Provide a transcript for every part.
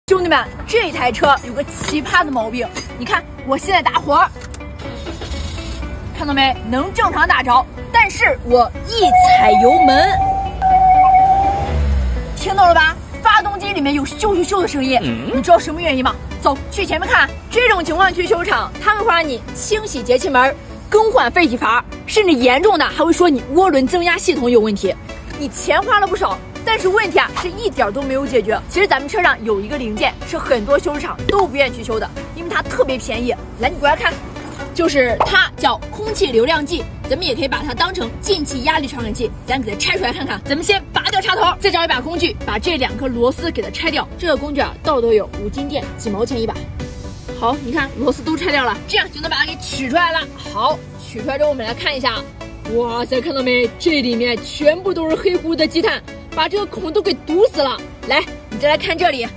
兄弟们，这台车有个奇葩的毛病，你看我现在打火，看到没？能正常打着，但是我一踩油门，听到了吧？发动机里面有咻咻咻的声音，你知道什么原因吗？走，去前面看。这种情况去修厂，他们会让你清洗节气门、更换废气阀，甚至严重的还会说你涡轮增压系统有问题。你钱花了不少，但是问题是一点都没有解决。其实咱们车上有一个零件是很多修理厂都不愿意去修的，因为它特别便宜。来，你过来看，就是它叫空气流量计，咱们也可以把它当成进气压力传感器。咱给它拆出来看看。咱们先拔掉插头，再找一把工具，把这2颗螺丝给它拆掉。这个工具啊，到都有5斤电，几毛钱一把。好，你看螺丝都拆掉了，这样就能把它给取出来了。好，取出来之后我们来看一下。哇塞，看到没？这里面全部都是黑乎乎的积碳，把这个孔都给堵死了。来，你再来看这里，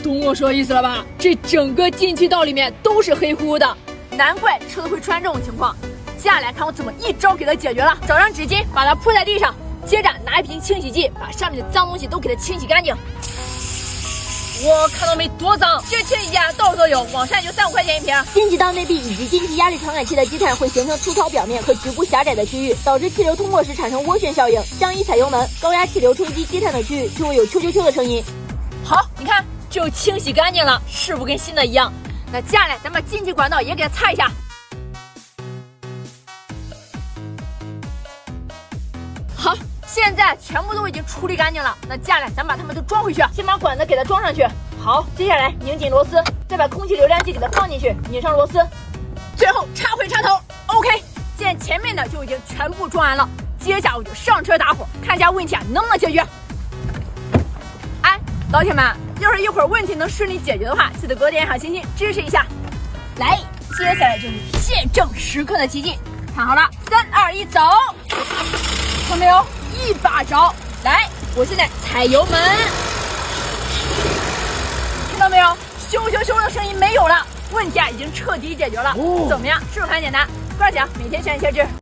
懂我说意思了吧？这整个进气道里面都是黑乎乎的，难怪车子会出现这种情况。接下来看我怎么一招给它解决了。找张纸巾把它铺在地上，接着拿一瓶清洗剂把上面的脏东西都给它清洗干净。我看到没？多脏！这清洗剂啊，到处都有，网上也就3、5块钱一瓶。进气道内壁以及进气压力传感器的积碳会形成粗糙表面和局部狭窄的区域，导致气流通过时产生涡旋效应。当一踩油门，高压气流冲击积碳的区域，就会有啾啾啾的声音。好，你看就清洗干净了，是不是跟新的一样？那接下来咱们把进气管道也给它擦一下。好，现在全部都已经处理干净了。那接下来咱把它们都装回去，先把管子给它装上去。好，接下来拧紧螺丝，再把空气流量计给它放进去，拧上螺丝，最后插回插头。OK， 现在前面的就已经全部装完了，接下来我就上车打火，看一下问题啊能不能解决。哎，老铁们，要是一会儿问题能顺利解决的话，记得给我点小心心支持一下。来，接下来就是见证时刻的奇迹，看好了，3、2、1，走！看到没有？一把着。来，我现在踩油门，听到没有？咻咻咻的声音没有了，问题啊已经彻底解决了。怎么样？是不是很简单？抓紧啊，每天选一些知识。